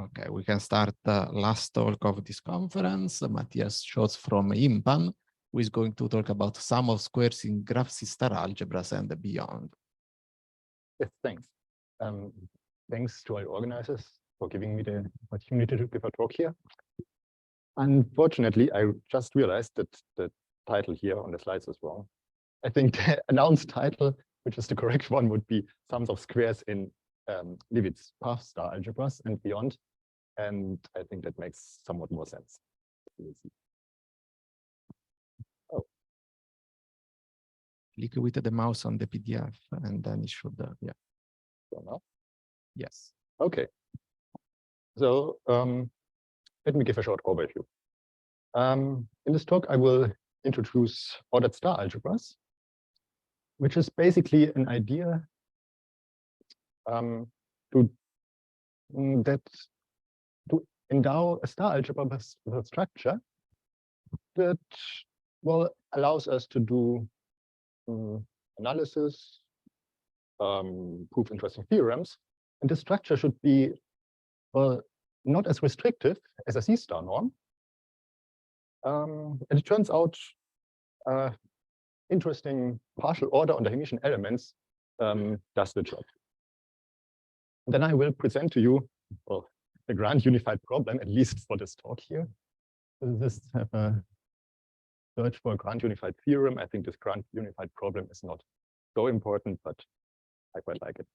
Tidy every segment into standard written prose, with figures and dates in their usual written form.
Okay, we can start the last talk of this conference. Matthias Schötz from IMPAN, who is going to talk about sum of squares in Zstar algebras and beyond. Yes, thanks. Thanks to all organizers for giving me the opportunity to give a talk here. Unfortunately, I just realized that the title here on the slides is wrong. I think the announced title, which is the correct one, would be Sums of Squares in Leavitt's Powerstar algebras and beyond. And I think that makes somewhat more sense. We'll see. Oh. Click with the mouse on the PDF and then it should, yeah. So now? Yes. Okay. So let me give a short overview. In this talk, I will introduce ordered star algebras, which is basically an idea to endow a star algebra with a structure that, well, allows us to do analysis, prove interesting theorems. And the structure should be, well, not as restrictive as a Cstar norm. And it turns out interesting partial order on the Hermitian elements does the job. And then I will present to you, well, the grand unified problem, at least for this talk here. Physicists have a search for a grand unified theorem. I think this grand unified problem is not so important, but I quite like it.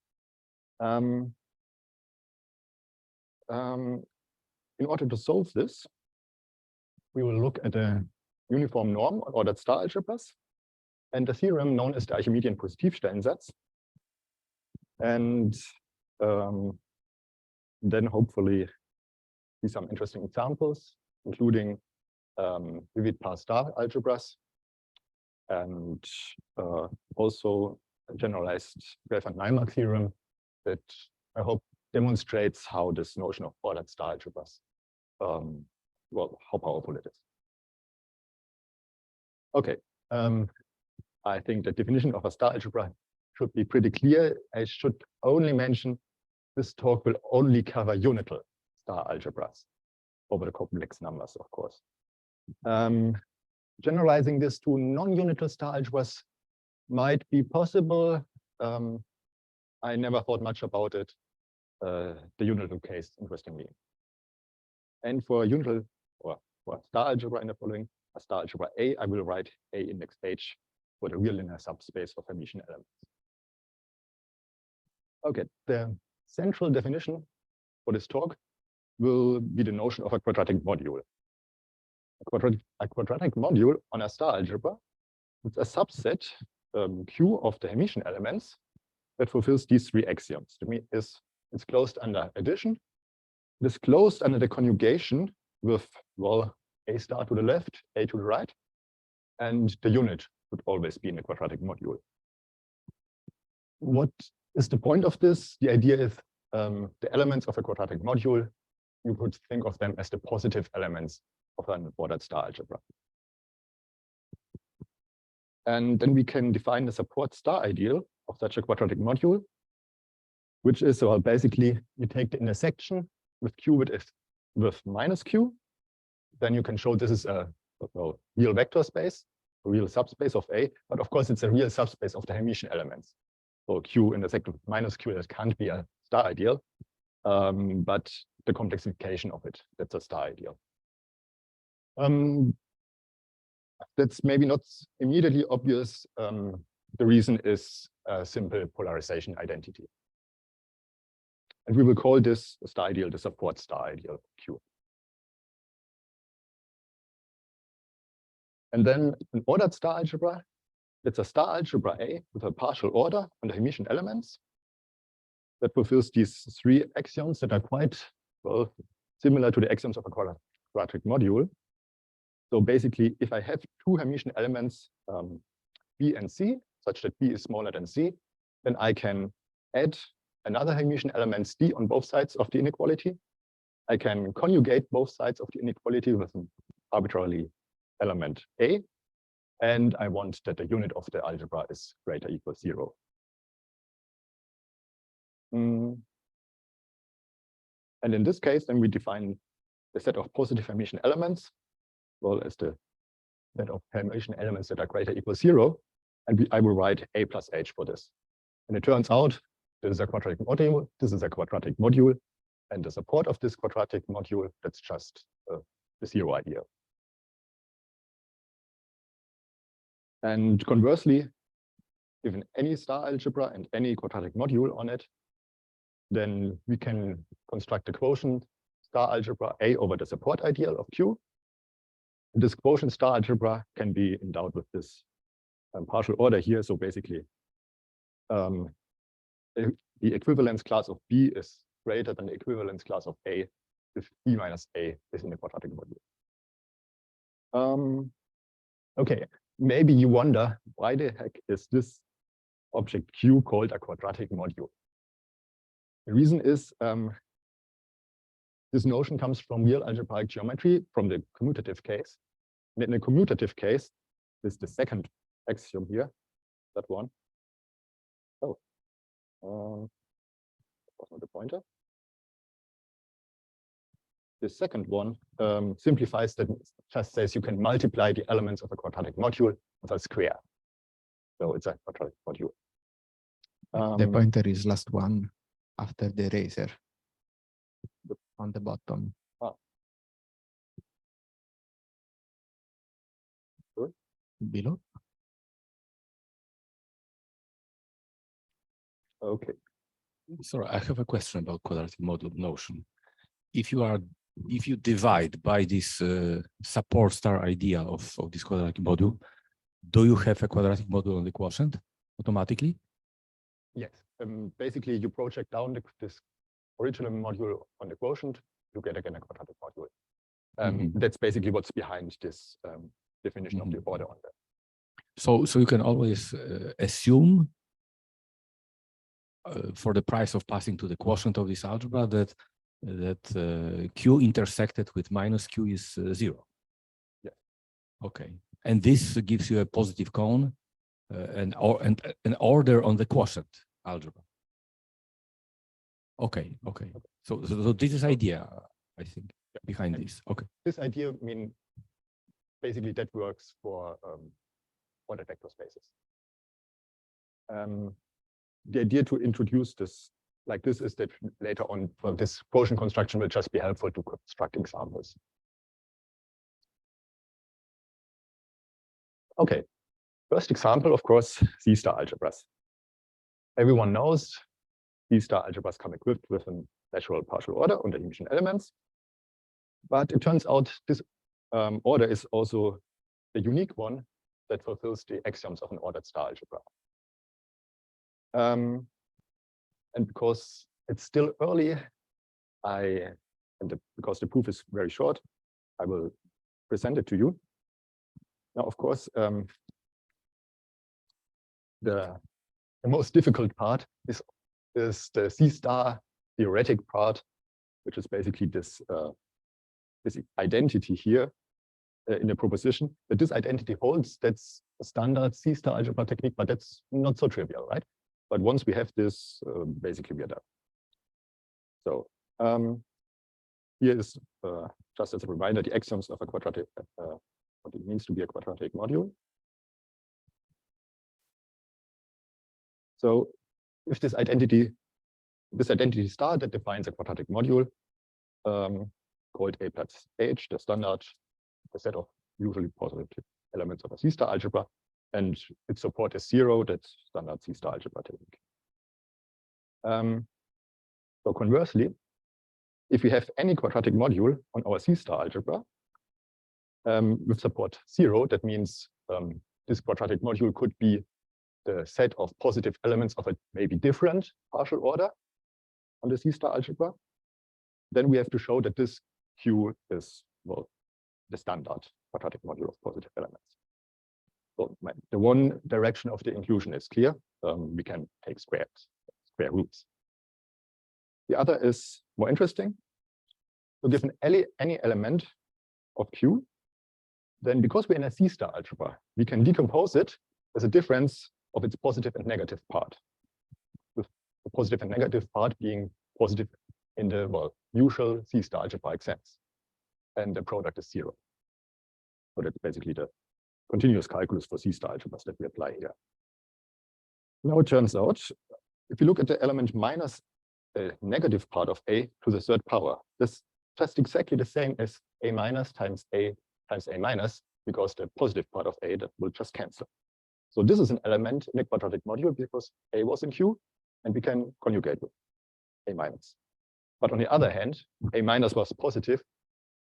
In order to solve this, we will look at a uniform norm on ordered star algebras and a theorem known as the Archimedean Positivstellensatz. And then hopefully see some interesting examples, including Leavitt Powerstar algebras and also a generalized Graf-and-Naimark theorem that I hope demonstrates how this notion of ordered star algebras, well, how powerful it is. Okay, I think the definition of a star algebra should be pretty clear. I should only mention this talk will only cover unital star algebras over the complex numbers, of course. Generalizing this to non-unital star algebras might be possible. I never thought much about it. The unital case, interestingly. And for unital or for star algebra in the following, a star algebra A, I will write A index H for the real linear subspace of Hermitian elements. Okay, the central definition for this talk will be the notion of a quadratic module. A quadratic module on a star algebra is a subset Q of the Hermitian elements that fulfills these three axioms. To me, it's closed under addition. It is closed under the conjugation with, well, A star to the left, A to the right, and the unit would always be in a quadratic module. What is the point of this? The idea is the elements of a quadratic module, you could think of them as the positive elements of an ordered star algebra. And then we can define the support star ideal of such a quadratic module, which is, well, basically you take the intersection with Q with minus Q, then you can show this is a real vector space, a real subspace of A, but of course it's a real subspace of the Hermitian elements. So Q intersected with minus Q, that can't be a star ideal, but the complexification of it, that's a star ideal. That's maybe not immediately obvious. The reason is a simple polarization identity. And we will call this star ideal the support star ideal Q. And then an ordered star algebra, it's a star algebra A with a partial order on the Hermitian elements that fulfills these three axioms that are quite, well, similar to the axioms of a quadratic module. So basically, if I have two Hermitian elements, B and C, such that B is smaller than C, then I can add another Hermitian element D on both sides of the inequality. I can conjugate both sides of the inequality with an arbitrary element A, and I want that the unit of the algebra is greater or equal to 0. And in this case, then we define the set of positive Hermitian elements, well, as the set of Hermitian elements that are greater or equal 0. And I will write A plus H for this. And it turns out this is a quadratic module. This is a quadratic module. And the support of this quadratic module, that's just the 0 idea. And conversely, given any star algebra and any quadratic module on it, then we can construct a quotient star algebra A over the support ideal of Q. And this quotient star algebra can be endowed with this partial order here. So basically, the equivalence class of B is greater than the equivalence class of A if B minus A is in the quadratic module. Okay, maybe you wonder, why the heck is this object Q called a quadratic module? The reason is this notion comes from real algebraic geometry, from the commutative case. And in the commutative case, this is the second axiom here, that one. Oh, what's not the pointer? The second one simplifies that, just says you can multiply the elements of a quadratic module with a square. So it's a quadratic module. The pointer is last one after the eraser on the bottom. Sure. Below. Okay. Sorry, I have a question about quadratic module notion. If you divide by this support star idea of this quadratic module, do you have a quadratic module on the quotient automatically? Yes. Basically, you project down this original module on the quotient, you get again a quadratic module. That's basically what's behind this definition of the order on that. So you can always assume for the price of passing to the quotient of this algebra that Q intersected with minus Q is 0. Yeah. Okay. And this gives you a positive cone and an order on the quotient algebra. Okay. So this is idea, I think, behind this. Okay. This idea, I mean, basically that works for ordered vector spaces. The idea to introduce this like this is that later on for this quotient construction will just be helpful to construct examples. Okay, first example, of course, Zstar algebras. Everyone knows Zstar algebras come equipped with a natural partial order on the Hermitian elements. But it turns out this order is also a unique one that fulfills the axioms of an ordered star algebra. And because it's still early, because the proof is very short, I will present it to you. Now, of course, the most difficult part is the Cstar theoretic part, which is basically this identity here in the proposition. That this identity holds, that's a standard Cstar algebra technique, but that's not so trivial, right? But once we have this, basically we are done. So here is just as a reminder, the axioms of a quadratic, what it means to be a quadratic module. So if this identity star that defines a quadratic module called A plus H, the standard, the set of usually positive elements of a Cstar algebra, and its support is 0, that's standard Cstar algebra technique. So conversely, if we have any quadratic module on our Cstar algebra with support 0, that means this quadratic module could be the set of positive elements of a maybe different partial order on the Cstar algebra. Then we have to show that this Q is, well, the standard quadratic module of positive elements. So the one direction of the inclusion is clear. We can take square roots. The other is more interesting. So given any element of Q, then because we're in a Cstar algebra, we can decompose it as a difference of its positive and negative part, with the positive and negative part being positive in the, well, usual C-star algebraic sense. And the product is 0. So that's basically the continuous calculus for C-star algebras that we apply here. Now it turns out, if you look at the element minus the negative part of A to the third power, that's just exactly the same as A minus times A minus, because the positive part of A that will just cancel. So this is an element in a quadratic module because A was in Q, and we can conjugate with A minus. But on the other hand, A minus was positive,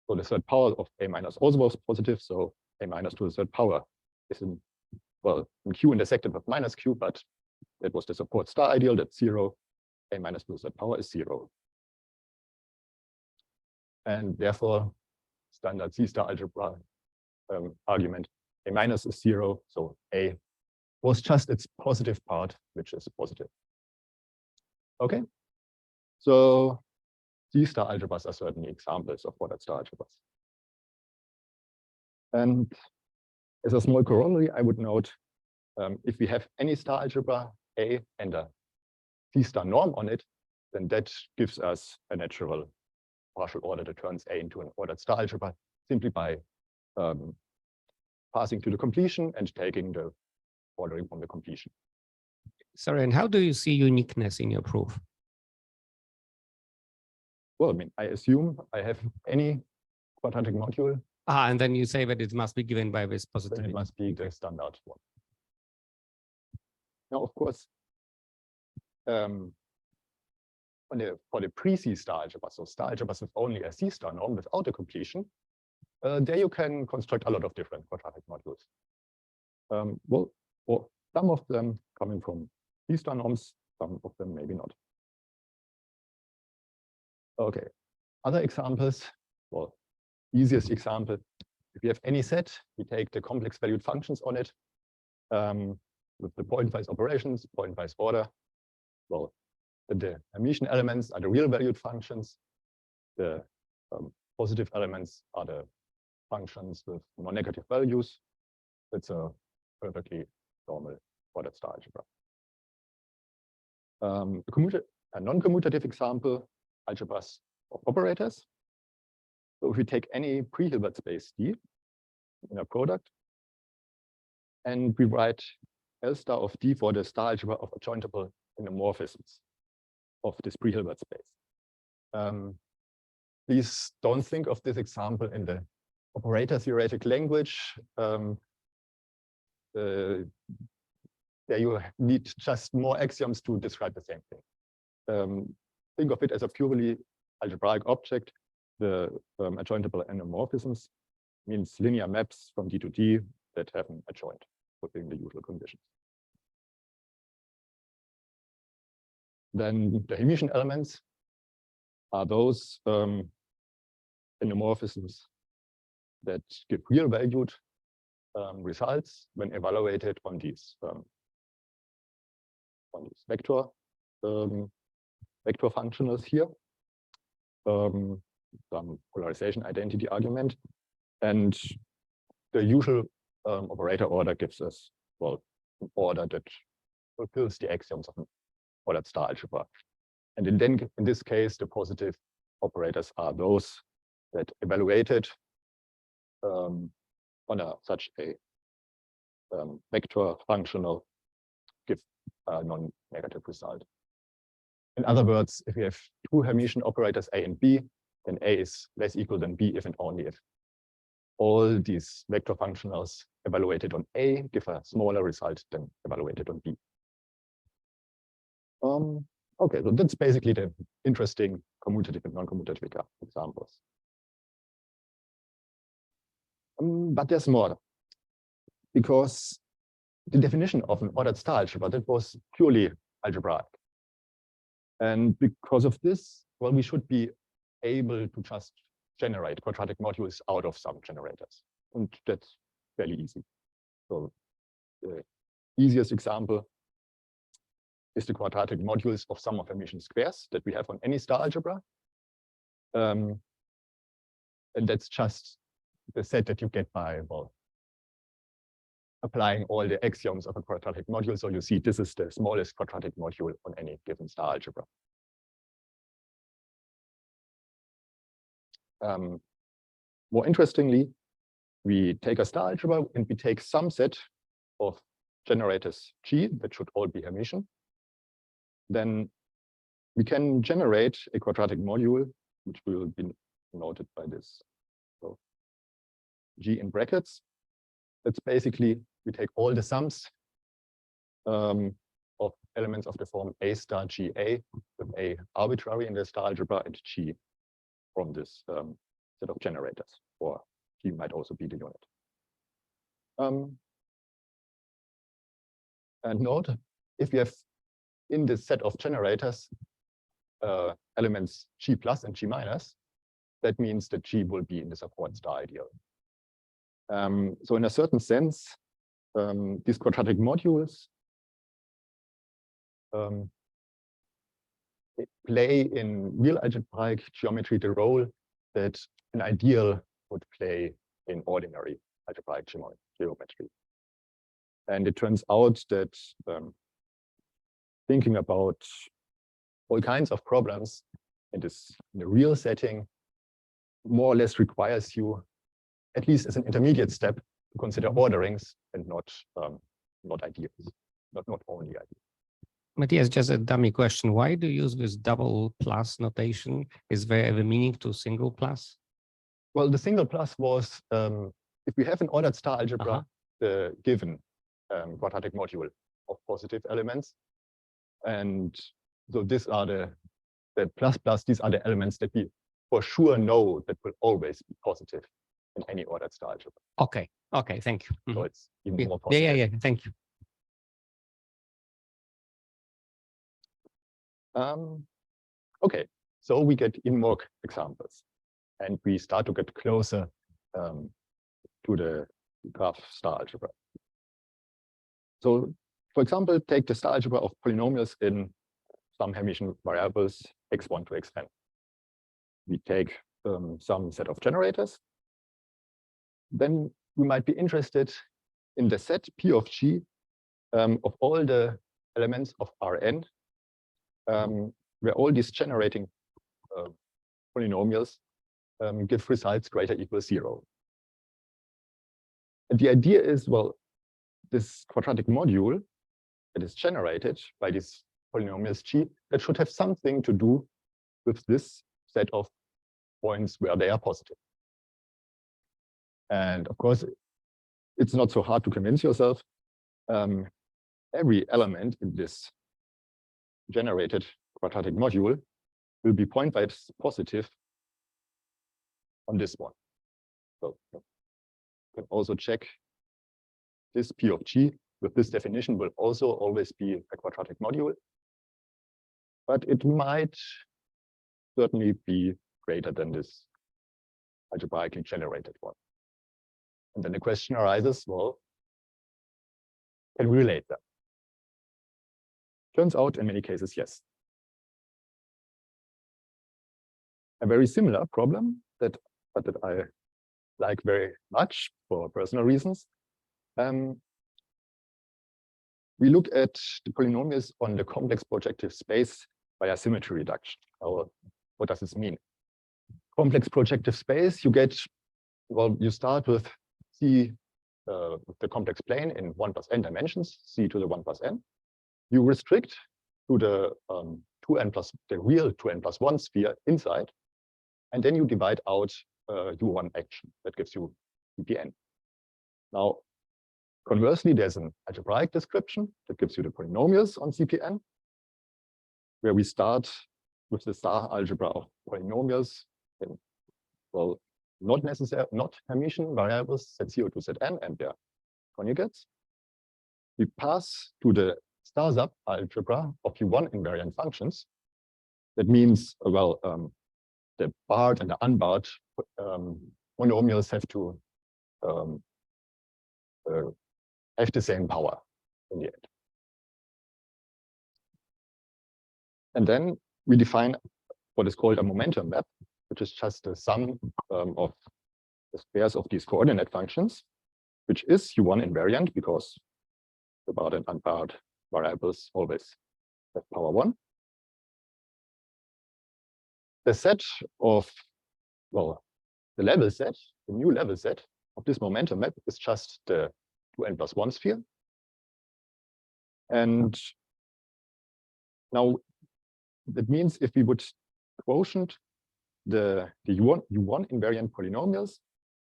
so the third power of A minus also was positive, so A minus to the third power is in, well, in Q intersected with minus Q, but that was the support star ideal, that's 0. A minus to the third power is 0. And therefore, standard C-star algebra argument, A minus is 0, so A was just its positive part, which is positive. Okay, so C-star algebras are certainly examples of ordered star algebras. And as a small corollary, I would note, if we have any star algebra A and a C-star norm on it, then that gives us a natural partial order that turns A into an ordered star algebra simply by passing to the completion and taking the ordering from the completion. Sorry, and how do you see uniqueness in your proof? Well, I mean, I assume I have any quadratic module. And then you say that it must be given by this Then positivity. it must be the standard one. Now, of course, for the pre-C-star algebra, so star algebras with only a C-star norm without a completion, there you can construct a lot of different quadratic modules. Well, some of them coming from C-star norms, some of them maybe not. Okay, other examples, well, easiest example, if you have any set, we take the complex valued functions on it with the pointwise operations, pointwise order. Well, the Hermitian elements are the real valued functions. The positive elements are the functions with non-negative values. It's a perfectly normal ordered star algebra. A non-commutative example, algebras of operators. So if we take any pre-Hilbert space D in a product, and we write L star of D for the star algebra of adjointable endomorphisms of this pre-Hilbert space. Please don't think of this example in the operator theoretic language. There you need just more axioms to describe the same thing. Think of it as a purely algebraic object. The adjointable endomorphisms means linear maps from D to D that have an adjoint within the usual conditions. Then the Hermitian elements are those endomorphisms that give real valued results when evaluated on these vector functionals here. Some polarization identity argument, and the usual operator order gives us, well, an order that fulfills the axioms of an ordered star algebra. And in this case, the positive operators are those that evaluated on such a vector functional give a non-negative result. In other words, if we have two Hermitian operators A and B, then A is less equal than B if and only if all these vector functionals evaluated on A give a smaller result than evaluated on B. Okay, so that's basically the interesting commutative and non-commutative examples. But there's more, because the definition of an ordered star algebra, that was purely algebraic. And because of this, well, we should be able to just generate quadratic modules out of some generators. And that's fairly easy. So the easiest example is the quadratic modules of sum of Hermitian squares that we have on any star algebra. And that's just the set that you get by, well, applying all the axioms of a quadratic module. So you see this is the smallest quadratic module on any given star algebra. More interestingly, we take a star algebra and we take some set of generators G that should all be Hermitian. Then we can generate a quadratic module, which will be noted by this. So G in brackets. That's basically, we take all the sums of elements of the form A star GA, with A arbitrary in the star algebra and G from this set of generators, or G might also be the unit. And note, if we have in this set of generators elements G plus and G minus, that means that G will be in the support star ideal. So in a certain sense, these quadratic modules play in real algebraic geometry the role that an ideal would play in ordinary algebraic geometry. And it turns out that thinking about all kinds of problems in the real setting more or less requires you, at least as an intermediate step, to consider orderings and not ideals, not only ideals. Matthias, just a dummy question. Why do you use this double plus notation? Is there ever meaning to single plus? Well, the single plus was, if we have an ordered star algebra, the given quadratic module of positive elements. And so these are the plus, these are the elements that we for sure know that will always be positive in any ordered star algebra. Okay, thank you. So it's even more positive. Yeah, thank you. Okay, so we get Invoke examples, and we start to get closer to the graph star algebra. So, for example, take the star algebra of polynomials in some Hermitian variables x1 to xn. We take some set of generators. Then we might be interested in the set P of G of all the elements of Rn, where all these generating polynomials give results greater or equal 0. And the idea is, well, this quadratic module that is generated by these polynomials G, that should have something to do with this set of points where they are positive. And of course, it's not so hard to convince yourself. Every element in this generated quadratic module will be pointwise positive on this one. So you can also check this P of G with this definition will also always be a quadratic module, but it might certainly be greater than this algebraically generated one. And then the question arises, well, can we relate them? Turns out in many cases, yes. A very similar problem that I like very much for personal reasons. We look at the polynomials on the complex projective space via symmetry reduction. What does this mean? Complex projective space, you get, well, you start with C, the complex plane in 1 plus n dimensions, C to the 1 plus n. You restrict to the the real 2n plus 1 sphere inside, and then you divide out U1 action. That gives you CPN. Now, conversely, there's an algebraic description that gives you the polynomials on CPN, where we start with the star algebra of polynomials in, well, not Hermitian variables Z0 to Zn and their conjugates. We pass to the star sub algebra of U1 invariant functions. That means, well, the barred and the unbarred monomials have to have the same power in the end. And then we define what is called a momentum map, which is just the sum of the pairs of these coordinate functions, which is U1 invariant because the barred and unbarred variables always have power 1. The set of, well, the level set, the new level set of this momentum map is just the 2n+1 sphere. And now that means if we would quotient the U1 invariant polynomials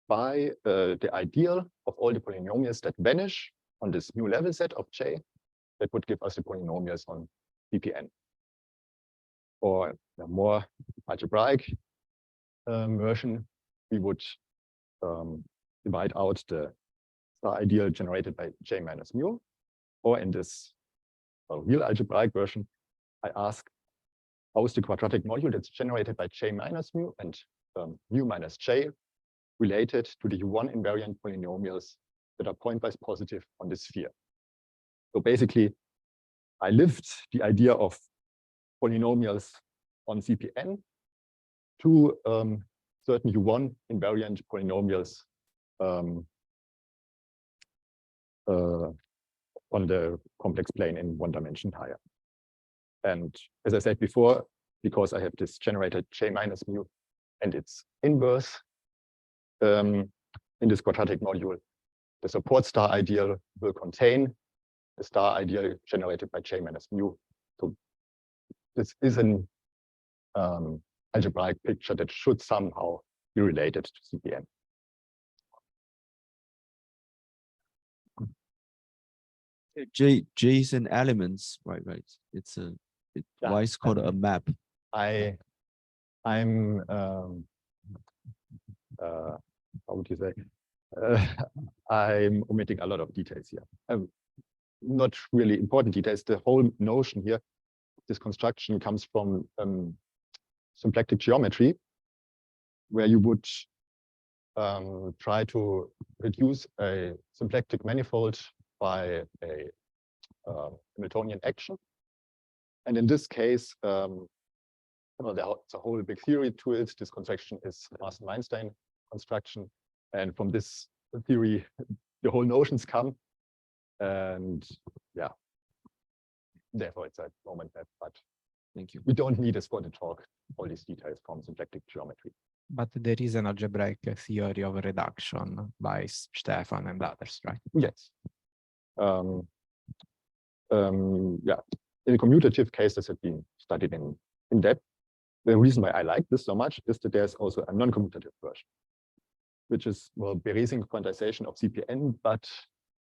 by the ideal of all the polynomials that vanish on this new level set of J, that would give us the polynomials on CPN. Or a more algebraic version, we would divide out the star ideal generated by J minus mu. Or in this real algebraic version, I ask, how is the quadratic module that's generated by J minus mu and mu minus J related to the U1 invariant polynomials that are pointwise positive on this sphere? So basically, I lift the idea of polynomials on CPN to certain U1 invariant polynomials on the complex plane in one dimension higher. And as I said before, because I have this generated J minus mu and its inverse in this quadratic module, the support star ideal will contain the star ideal generated by J minus mu. So this is an algebraic picture that should somehow be related to CPN. J is an elements, right? It's a why it's called a map. I'm how would you say? I'm omitting a lot of details here. Not really important details. The whole notion here, this construction comes from symplectic geometry, where you would try to reduce a symplectic manifold by a Hamiltonian action. And in this case, there's a whole big theory to it. This construction is Marsden-Weinstein construction. And from this theory, the whole notions come. And yeah, therefore it's a moment map, but Thank you. we don't need this for the talk, all these details from symplectic geometry. But there is an algebraic theory of reduction by Stefan and others, right? Yes. Yeah, in a commutative case, this has been studied in depth. The reason why I like this so much is that there's also a non-commutative version, which is, well, Berezing quantization of CPN, but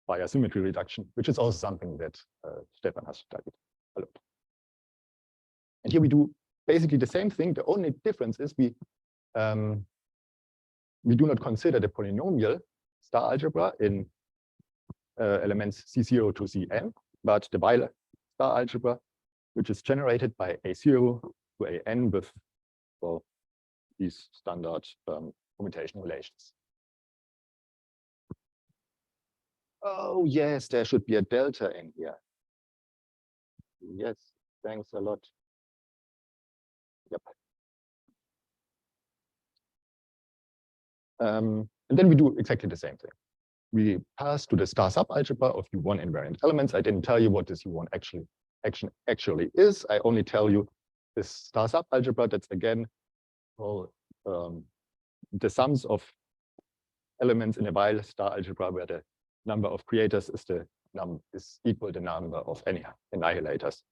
via symmetry reduction, which is also something that Stefan has studied a lot. And here we do basically the same thing. The only difference is we do not consider the polynomial star algebra in elements C0 to Cn, but the Weil star algebra, which is generated by A0 to An with, well, these standard commutation relations. Oh, yes, there should be a delta in here. Yes, thanks a lot. Yep. And then we do exactly the same thing. We pass to the star subalgebra of U1 invariant elements. I didn't tell you what this U1 actually is. I only tell you this star subalgebra. That's again, well, the sums of elements in a Weil star algebra where the number of creators is equal to the number of any annihilators.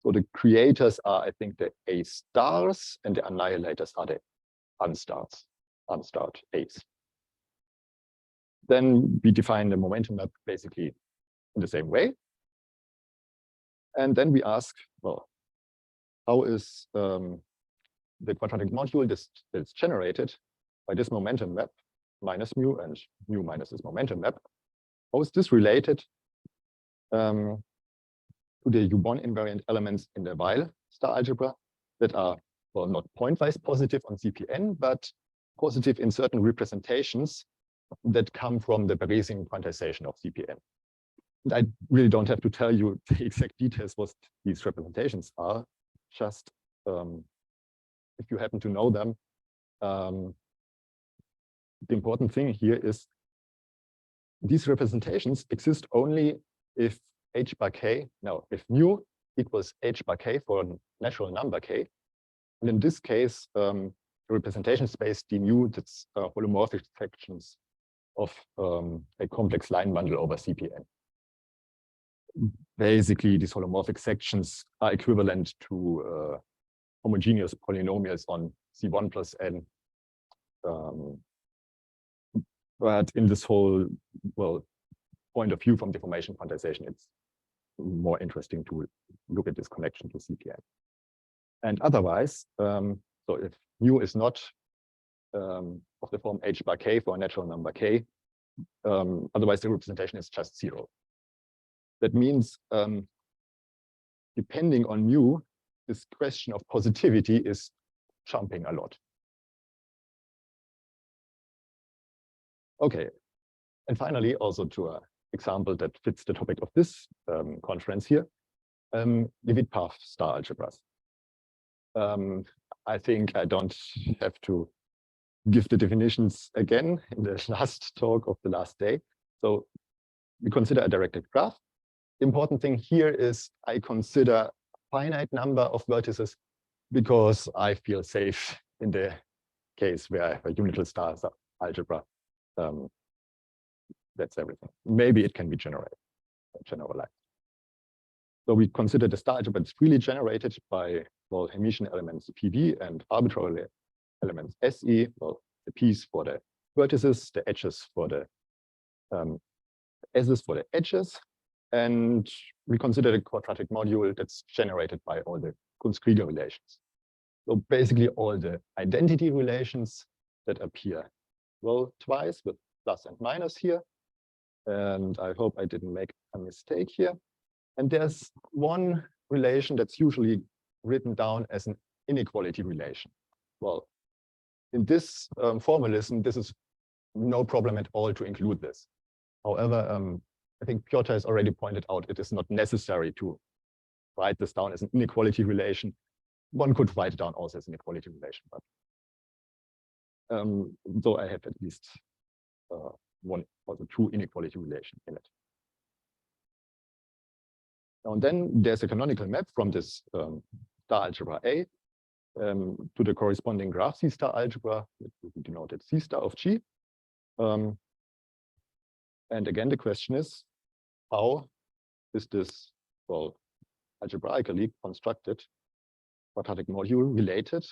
So the creators are, I think, the A stars, and the annihilators are the unstarred A's. Then we define the momentum map basically in the same way. And then we ask, well, how is the quadratic module that's generated by this momentum map minus mu and mu minus this momentum map? How is this related to the U1 invariant elements in the Weil star algebra that are, well, not pointwise positive on CPN, but positive in certain representations that come from the Berezing quantization of CPN. And I really don't have to tell you the exact details what these representations are, just if you happen to know them. The important thing here is these representations exist only if h bar k, no, if mu equals h bar k for a natural number k. And in this case, representation space d mu, that's holomorphic sections of a complex line bundle over CPN. Basically, these holomorphic sections are equivalent to homogeneous polynomials on C1 plus n. But in this whole, well, point of view from deformation quantization, it's more interesting to look at this connection to CPN. And otherwise, so if mu is not of the form h bar k for a natural number k, otherwise the representation is just 0. That means, depending on mu, this question of positivity is jumping a lot. Okay, and finally, also to an example that fits the topic of this conference here, Leavitt Powerstar algebras. I think I don't have to give the definitions again in the last talk of the last day. So we consider a directed graph. The important thing here is I consider a finite number of vertices because I feel safe in the case where I have a unital star algebra. That's everything. Maybe it can be generalized. So we consider the star algebra that's freely generated by, well, Hermitian elements PV and arbitrary elements SE, well, the P's for the vertices, the H's for the S's for the edges. And we consider the quadratic module that's generated by all the Kunst-Krieger relations. So basically all the identity relations that appear, well, twice with plus and minus here. And I hope I didn't make a mistake here. And there's one relation that's usually written down as an inequality relation. Well, in this formalism, this is no problem at all to include this. However, I think Piotr has already pointed out it is not necessary to write this down as an inequality relation. One could write it down also as an equality relation, but so I have at least one or the two inequality relation in it. Now and then there's a canonical map from this star algebra A to the corresponding graph C-star algebra, which will be denoted C-star of G. And again, the question is, how is this, well, algebraically constructed quadratic module related,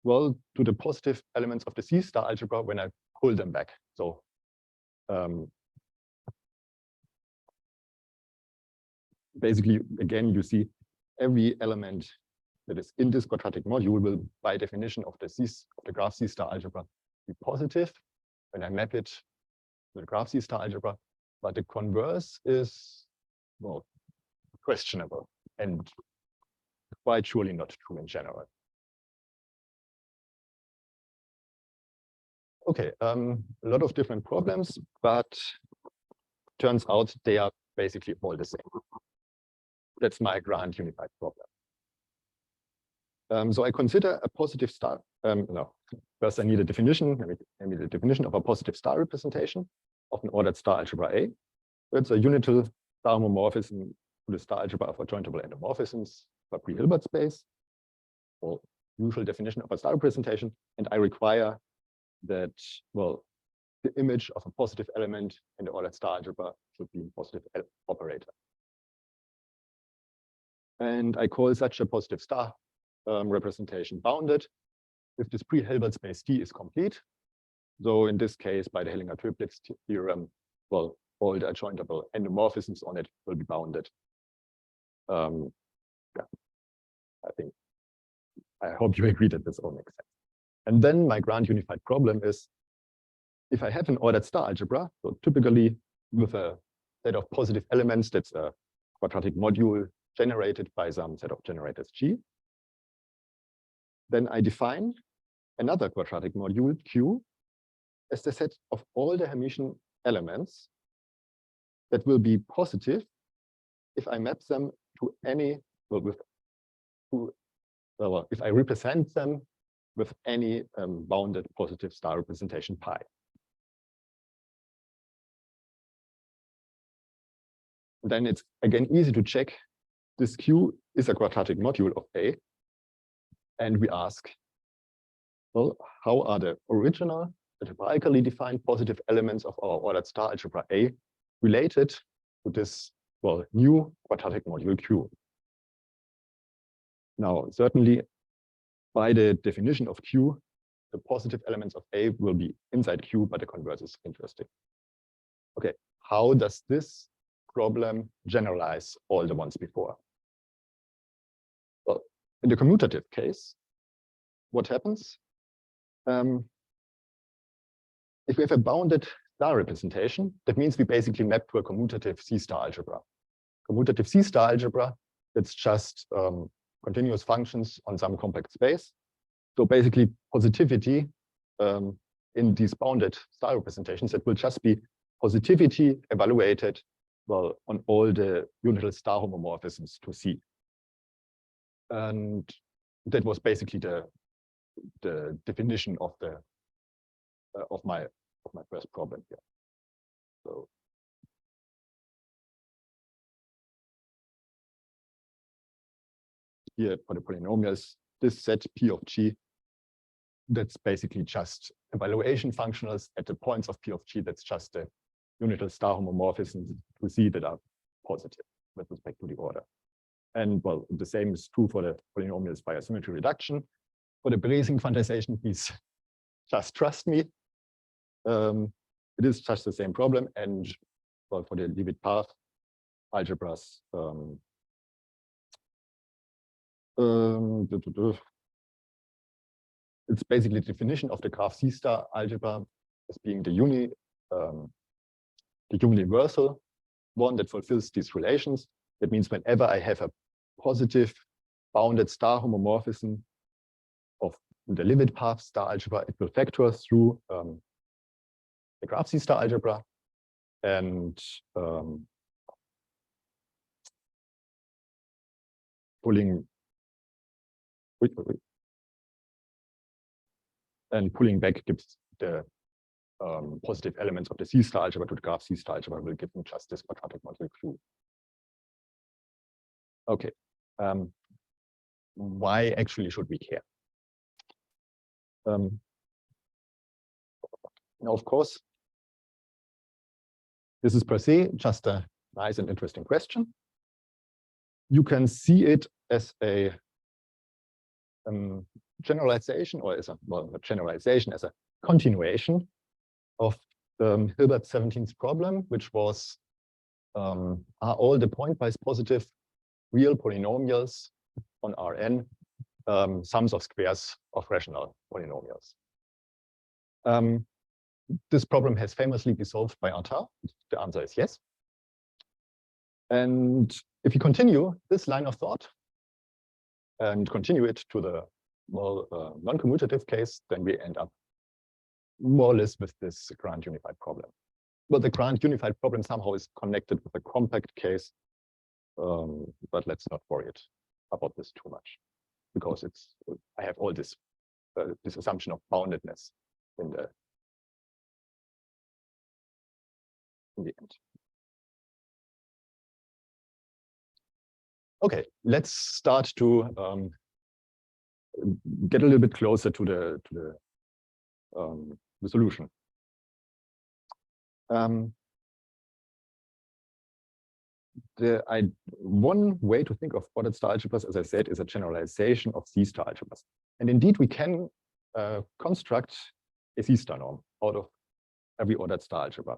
well, to the positive elements of the C-star algebra when I pull them back? So basically, again, you see every element that is in this quadratic module will, by definition of the graph C-star algebra, be positive when I map it to the graph C-star algebra. But the converse is, well, questionable and quite surely not true in general. Okay, a lot of different problems, but turns out they are basically all the same. That's my grand unified problem. So I consider a positive star. No, first I need a definition. I need a definition of a positive star representation of an ordered star algebra A. It's a unital star homomorphism to the star algebra for jointable endomorphisms for pre-Hilbert space, or usual definition of a star representation. And I require that, well, the image of a positive element in the ordered star algebra should be a positive operator. And I call such a positive star representation bounded if this pre-Hilbert space D is complete. So in this case, by the Hellinger-Toeplitz theorem, well, all the adjointable endomorphisms on it will be bounded. Yeah, I hope you agree that this all makes sense. And then my grand unified problem is, if I have an ordered star algebra, so typically with a set of positive elements, that's a quadratic module generated by some set of generators G, then I define another quadratic module Q as the set of all the Hermitian elements that will be positive if I map them to any, well, if I represent them with any bounded positive star representation pi. Then it's again easy to check this Q is a quadratic module of A. And we ask, well, how are the original algebraically defined positive elements of our ordered star algebra A related to this, well, new quadratic module Q? Now, certainly by the definition of Q, the positive elements of A will be inside Q, but the converse is interesting. Okay, how does this problem generalize all the ones before? Well, in the commutative case, what happens? If we have a bounded star representation, that means we basically map to a commutative C-star algebra. Commutative C-star algebra, it's just continuous functions on some compact space. So basically positivity in these bounded star representations, it will just be positivity evaluated, well, on all the unital star homomorphisms to C. And that was basically the definition of the of my first problem here. So here for the polynomials, this set P of G, that's basically just evaluation functionals at the points of P of G. That's just the unital star homomorphisms to see that are positive with respect to the order. And well, the same is true for the polynomials via symmetry reduction. For the Bayesian quantization, please just trust me. It is just the same problem. And well, for the Leavitt path algebras, it's basically the definition of the graph C-star algebra as being the universal one that fulfills these relations. That means whenever I have a positive bounded star homomorphism of the Leavitt path star algebra, it will factor through the graph C-star algebra and pulling back gives the positive elements of the C-star algebra to the graph C-star algebra will give me just this quadratic module Q. Okay, why actually should we care? Now, of course, this is per se just a nice and interesting question. You can see it as a generalization, or as a, well, a generalization, as a continuation of Hilbert's 17th problem, which was, are all the pointwise positive real polynomials on Rn sums of squares of rational polynomials? This problem has famously been solved by Zstar. The answer is yes. And if you continue this line of thought and continue it to the non-commutative case, then we end up more or less with this grand unified problem. But the grand unified problem somehow is connected with a compact case, but let's not worry about this too much, because I have all this this assumption of boundedness in the end. Okay, let's start to get a little bit closer to the solution. One way to think of ordered star algebras, as I said, is a generalization of C-star algebras. And indeed, we can construct a C-star norm out of every ordered star algebra.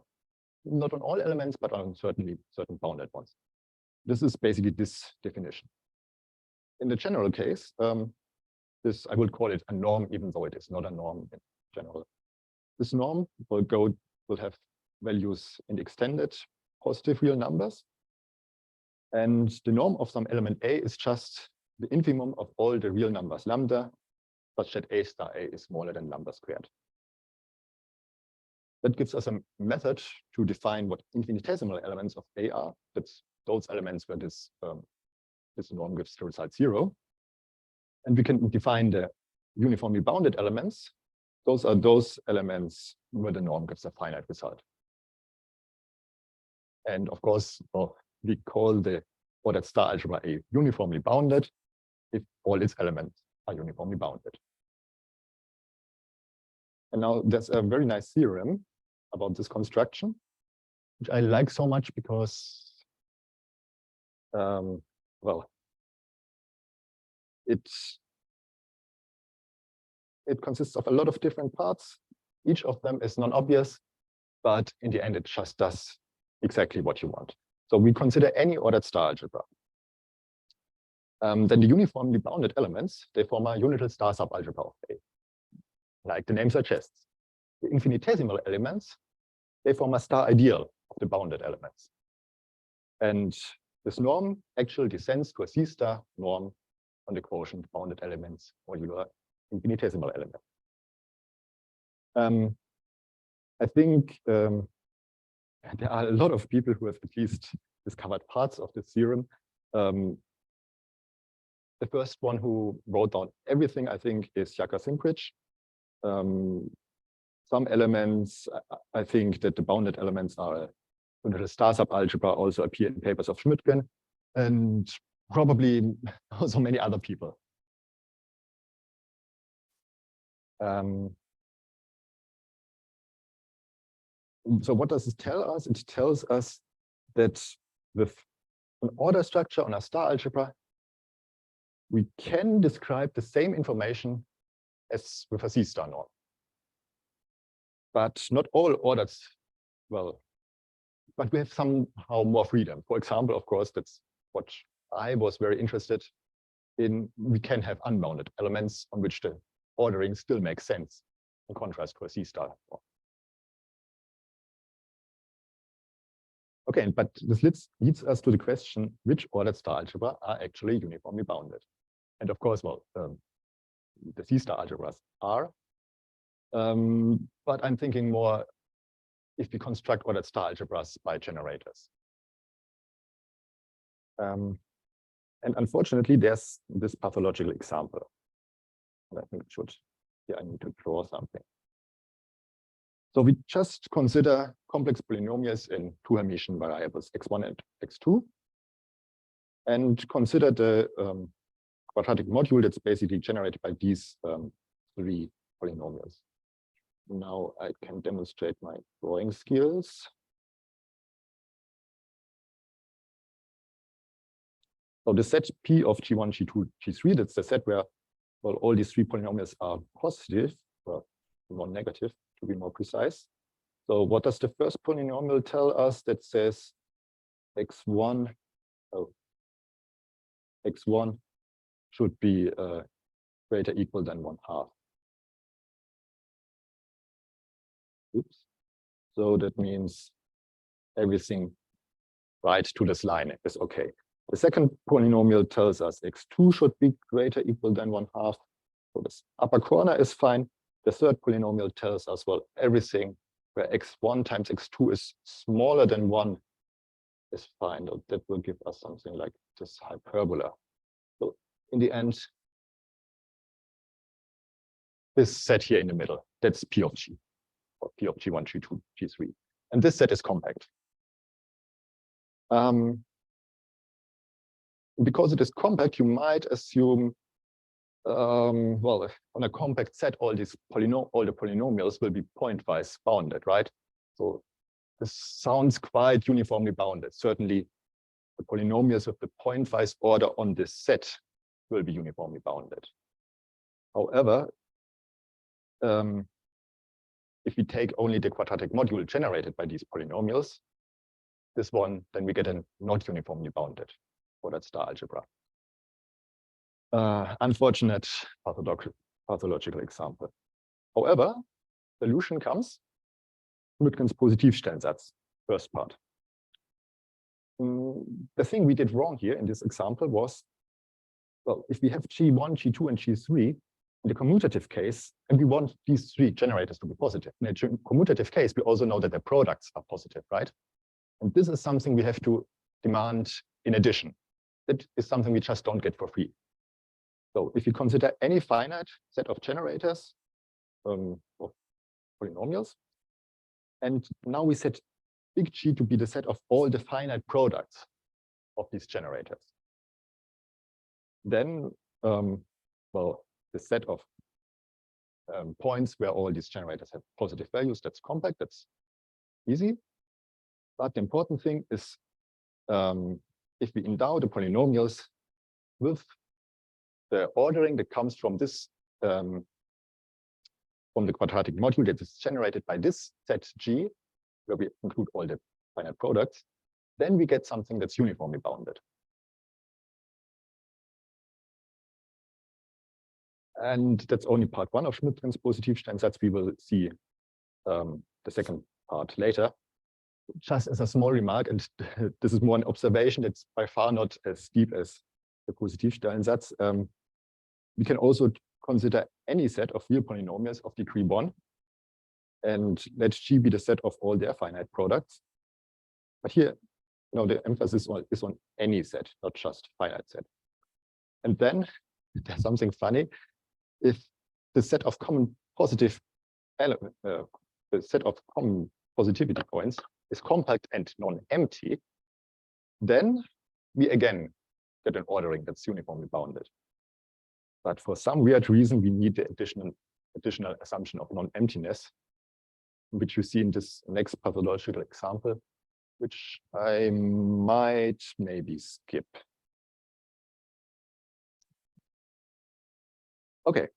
Not on all elements, but on certain bounded ones. This is basically this definition. In the general case, this I would call it a norm, even though it is not a norm in general. This norm will have values in extended positive real numbers. And the norm of some element A is just the infimum of all the real numbers lambda, such that A star A is smaller than lambda squared. That gives us a method to define what infinitesimal elements of A are. That's those elements where this norm gives the result 0. And we can define the uniformly bounded elements. Those are those elements where the norm gives a finite result. And of course, we call the ordered star algebra A uniformly bounded if all its elements are uniformly bounded. And now there's a very nice theorem about this construction, which I like so much because, well, it consists of a lot of different parts. Each of them is non-obvious, but in the end, it just does exactly what you want. So we consider any ordered star algebra. Then the uniformly bounded elements, they form a unital star subalgebra of A, like the name suggests. The infinitesimal elements, they form a star ideal of the bounded elements. And this norm actually descends to a C-star norm on the quotient bounded elements modular infinitesimal element. I think there are a lot of people who have at least discovered parts of this theorem. The first one who wrote down everything, I think, is Simkrich. Some elements, I think that the bounded elements are under the star subalgebra also appear in papers of Schmidtgen, and probably also many other people. So what does it tell us? It tells us that with an order structure on a star algebra, we can describe the same information as with a C-star norm. But not all orders, well, but we have somehow more freedom. For example, of course, that's what I was very interested in. We can have unbounded elements on which the ordering still makes sense, in contrast to a C-star norm. Okay, but this leads us to the question, which ordered star algebra are actually uniformly bounded? And of course, well, the C-star algebras are. But I'm thinking more if we construct ordered star algebras by generators. And unfortunately, there's this pathological example. And I think I need to draw something. So we just consider complex polynomials in two Hermitian variables, x1 and x2, and consider the quadratic module that's basically generated by these three polynomials. Now I can demonstrate my drawing skills. So the set P of G1, G2, G3, that's the set where, well, all these three polynomials are positive, or more negative, to be more precise. So what does the first polynomial tell us? That says x1 should be greater equal than 1/2. Oops. So that means everything right to this line is okay. The second polynomial tells us x2 should be greater equal than 1/2. So this upper corner is fine. The third polynomial tells us, well, everything where x1 times x2 is smaller than 1 is fine. That will give us something like this hyperbola. So in the end, this set here in the middle, that's P of G, or P of G1, G2, G3. And this set is compact. Because it is compact, you might assume, well, on a compact set, all the polynomials will be pointwise bounded, right? So this sounds quite uniformly bounded. Certainly, the polynomials with the pointwise order on this set will be uniformly bounded. However, if we take only the quadratic module generated by these polynomials, then we get a not uniformly bounded ordered star algebra. Unfortunate pathological example. However, solution comes Schmidtgen's Positivstellensatz, first part. The thing we did wrong here in this example was, well, if we have G1, G2, and G3, in the commutative case, and we want these three generators to be positive. In a commutative case, we also know that their products are positive, right? And this is something we have to demand in addition. That is something we just don't get for free. So if you consider any finite set of generators of polynomials, and now we set big G to be the set of all the finite products of these generators, then, well, the set of points where all these generators have positive values. That's compact, that's easy. But the important thing is if we endow the polynomials with the ordering that comes from this from the quadratic module that is generated by this set G, where we include all the finite products, then we get something that's uniformly bounded. And that's only part one of Schmidt-Prinz Positivstellensatz. We will see the second part later. Just as a small remark, and this is more an observation that's by far not as deep as the Positivstellensatz. We can also consider any set of real polynomials of degree 1, and let G be the set of all their finite products. But here, the emphasis is on any set, not just finite set. And then there's something funny. If the set of common positive element, the set of common positivity points is compact and non-empty, then we again get an ordering that's uniformly bounded. But for some weird reason, we need the additional assumption of non-emptiness, which you see in this next pathological example, which I might maybe skip. Okay.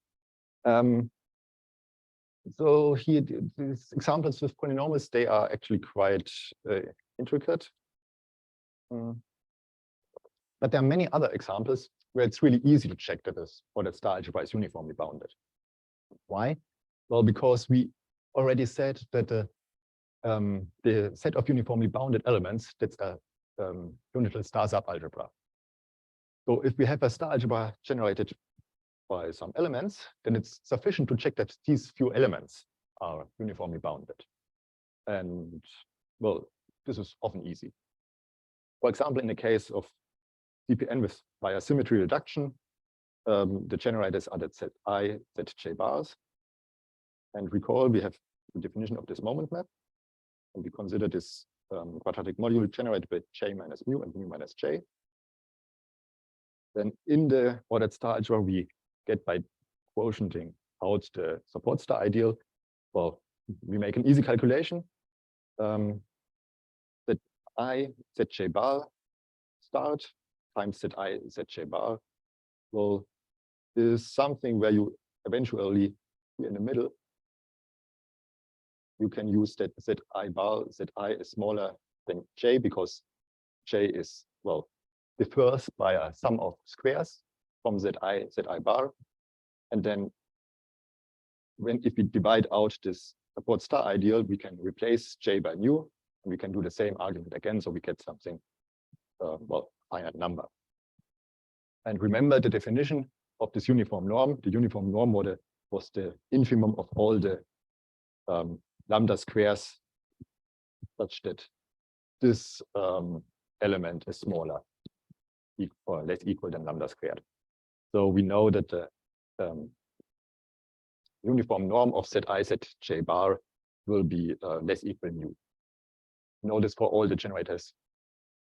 So here, these examples with polynomials, they are actually quite intricate. But there are many other examples where it's really easy to check that that star algebra is uniformly bounded. Why? Well, because we already said that the set of uniformly bounded elements, that's a unital star subalgebra. So if we have a star algebra generated by some elements, then it's sufficient to check that these few elements are uniformly bounded. And well, this is often easy. For example, in the case of CPN via symmetry reduction, the generators are that Zi, Zj bars. And recall, we have the definition of this moment map. And we consider this quadratic module generated by J minus mu and mu minus J. Then in the ordered star algebra, we get by quotienting out the support star ideal. Well, we make an easy calculation that I Zj bar start times Zi Zj bar will is something where you eventually in the middle you can use that Zi bar Zi is smaller than J because J is differs by a sum of squares from Zi bar, and then if we divide out this support star ideal, we can replace J by mu, and we can do the same argument again, so we get something finite number. And remember the definition of this uniform norm. The uniform norm was the infimum of all the lambda squares, such that this element is smaller or less equal than lambda squared. So we know that the uniform norm of Zi Zj bar will be less equal mu. We know this for all the generators,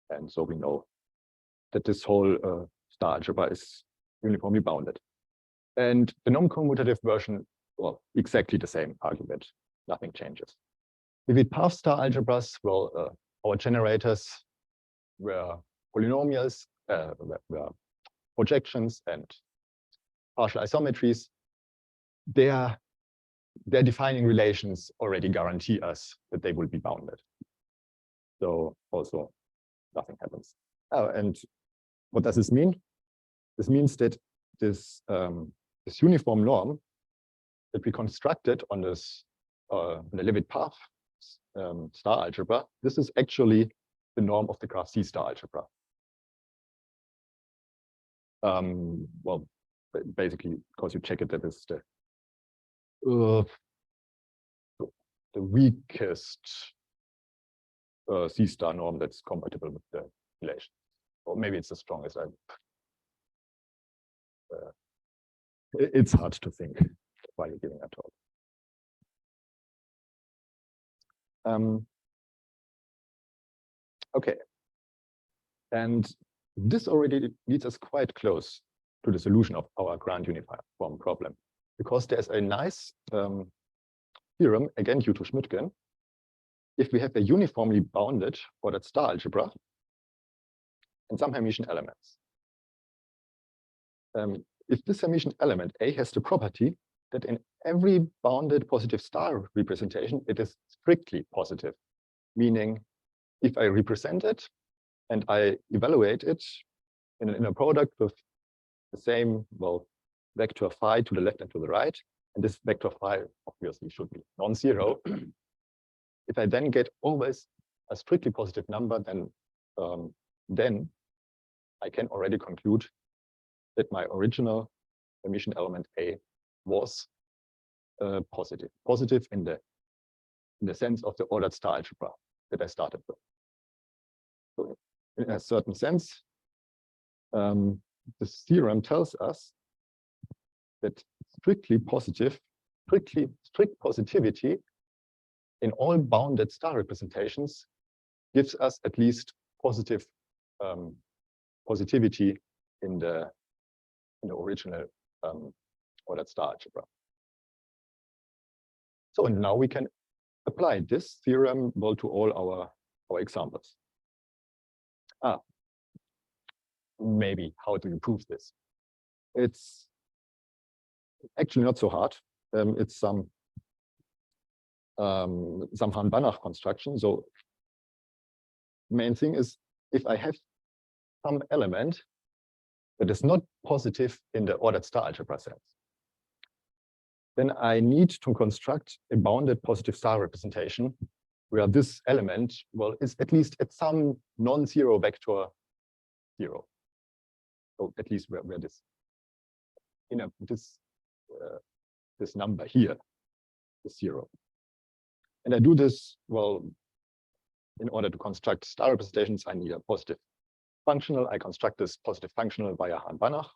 and so we know that this whole star algebra is uniformly bounded. And the non-commutative version, well, exactly the same argument, nothing changes. If we path star algebras, well, our generators were polynomials, were projections and partial isometries. Their defining relations already guarantee us that they will be bounded. So also nothing happens. Oh, and what does this mean? This means that this uniform norm that we constructed on this the Leavitt path star algebra, this is actually the norm of the graph C star algebra. Well, basically, because you check it, that is the weakest C star norm that's compatible with the relation. Or maybe it's the strongest. It's hard to think while you're giving a talk. Okay. And this already leads us quite close to the solution of our grand uniform problem. because there's a nice theorem, again due to Schmidtgen. If we have a uniformly bounded ordered star algebra and some Hermitian elements, if this Hermitian element A has the property that in every bounded positive star representation, it is strictly positive, meaning if I represent it and I evaluate it in a product with the same, well, vector phi to the left and to the right, and this vector phi obviously should be non-zero. If I then get always a strictly positive number, then I can already conclude that my original Hermitian element A was positive in the sense of the ordered star algebra that I started with. So in a certain sense, this theorem tells us that strict positivity in all bounded star representations gives us at least positive positivity in the original ordered star algebra. So and now we can apply this theorem well to all our examples. Maybe how do you prove this? It's actually not so hard. It's some Hahn-Banach construction. So main thing is if I have some element that is not positive in the ordered star algebra sense, then I need to construct a bounded positive star representation where this element, well, is at least at some non-zero vector 0. So at least where this, this number here is 0. And I do this, well, in order to construct star representations, I need a positive functional. I construct this positive functional via Hahn-Banach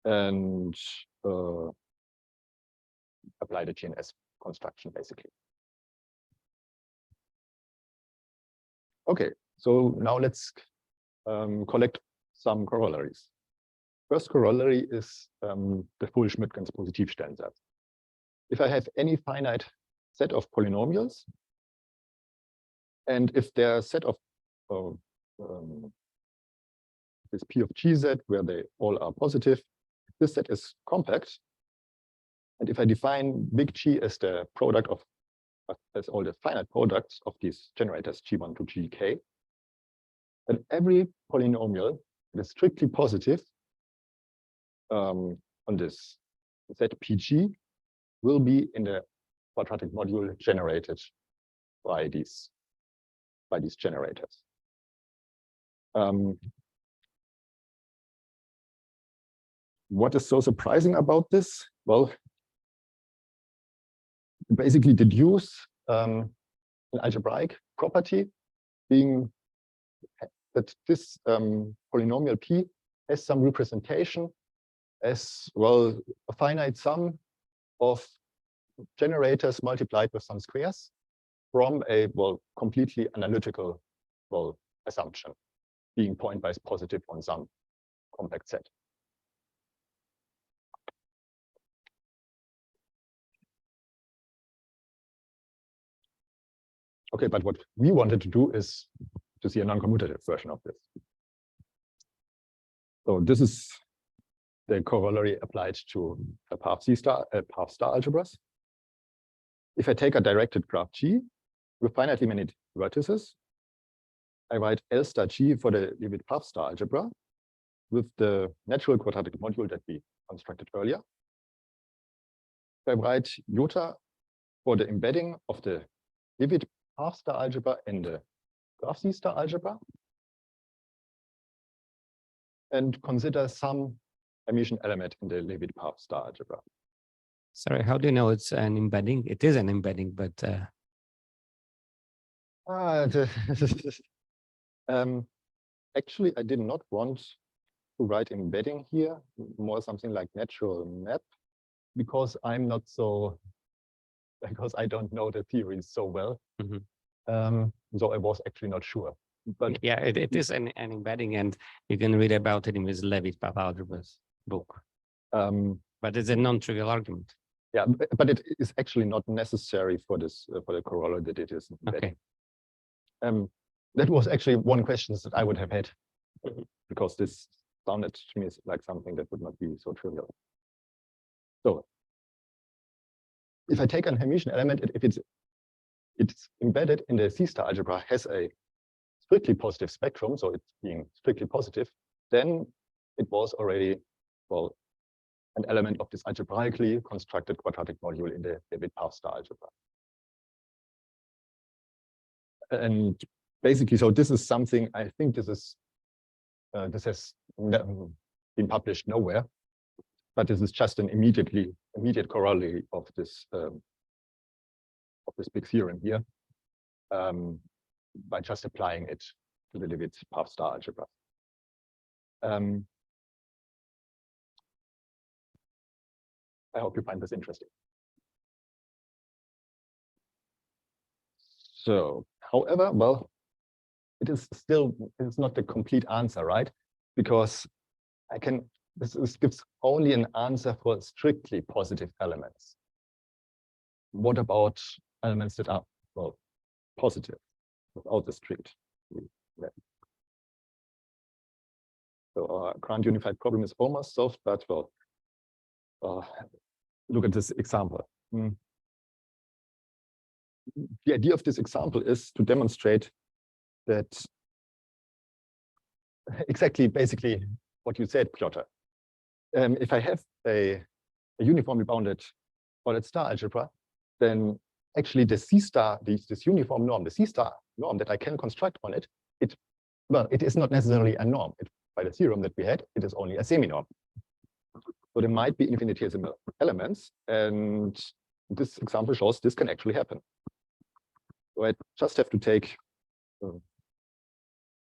and apply the GNS construction, basically. Okay, so now let's collect some corollaries. First corollary is the full Schmidtgen's Positivstellensatz. If I have any finite set of polynomials, and if their set of this P of GZ, where they all are positive, this set is compact, and if I define big G as the product of as all the finite products of these generators G1 to GK, then every polynomial that is strictly positive on this set PG will be in the quadratic module generated by these generators. What is so surprising about this? Well, basically deduce an algebraic property being that this polynomial P has some representation as, well, a finite sum of generators multiplied with some squares from a, well, completely analytical, well, assumption being pointwise positive on some compact set. Okay, but what we wanted to do is to see a non-commutative version of this. So this is the corollary applied to a path star algebras. If I take a directed graph G with finitely many vertices, I write L star G for the Leavitt Powerstar algebra with the natural quadratic module that we constructed earlier. I write iota for the embedding of the Leavitt Powerstar algebra in the graph Zstar algebra, and consider some Hermitian element in the Leavitt Powerstar algebra. Sorry, how do you know it's an embedding? It is an embedding, but actually, I did not want to write embedding here, more something like natural map, because I'm not so, because I don't know the theories so well. So I was actually not sure. But yeah, it is an embedding, and you can read about it in this Leavitt Powerstar algebras book. But it's a non-trivial argument. Yeah, but it is actually not necessary for this for the corollary that it is. Okay. That was actually one question that I would have had, because this sounded to me like something that would not be so trivial. So if I take a Hermitian element, if it's embedded in the Cstar algebra, has a strictly positive spectrum, so it's being strictly positive, then it was already, well, an element of this algebraically constructed quadratic module in the Leavitt Powerstar algebra. And basically, so this is something, I think this is this has been published nowhere, but this is just an immediate corollary of this big theorem here, by just applying it to the Leavitt Powerstar algebra. I hope you find this interesting. So, however, well, it's not the complete answer, right? Because this gives only an answer for strictly positive elements. What about elements that are, well, positive without the strict? So our current unified problem is almost solved, but well, look at this example. The idea of this example is to demonstrate that exactly, basically what you said, Piotr. If I have a uniformly bounded ordered star algebra, then actually the C-star, this uniform norm, the C-star norm that I can construct on it, well, it is not necessarily a norm. By the theorem that we had, it is only a semi-norm. So there might be infinitesimal elements, and this example shows this can actually happen. So I just have to take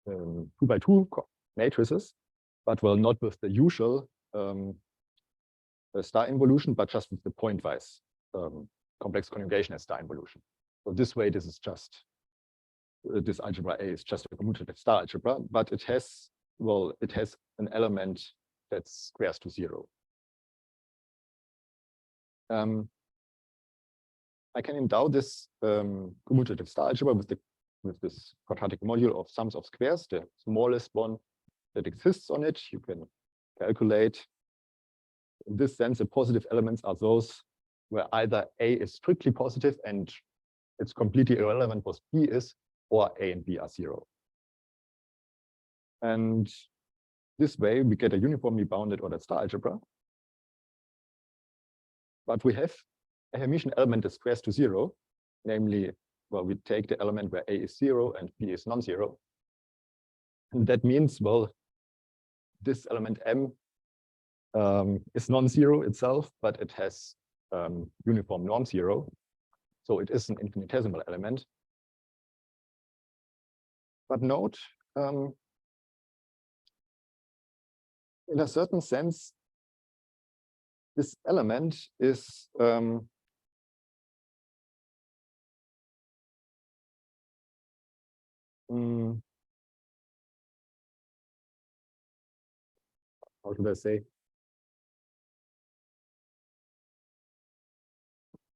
2x2 matrices, but well, not with the usual star involution, but just with the pointwise complex conjugation as star involution. So this way, this is just this algebra A is just a commutative star algebra, but it has, well, it has an element that squares to 0. I can endow this commutative star algebra with this quadratic module of sums of squares, the smallest one that exists on it. You can calculate. In this sense, the positive elements are those where either A is strictly positive and it's completely irrelevant what B is, or A and B are 0. And this way, we get a uniformly bounded ordered star algebra. But we have a Hermitian element that squares to 0, namely, well, we take the element where A is 0 and B is non-zero. And that means, well, this element M is non-zero itself, but it has uniform norm 0. So it is an infinitesimal element. But note, in a certain sense, this element is how should I say?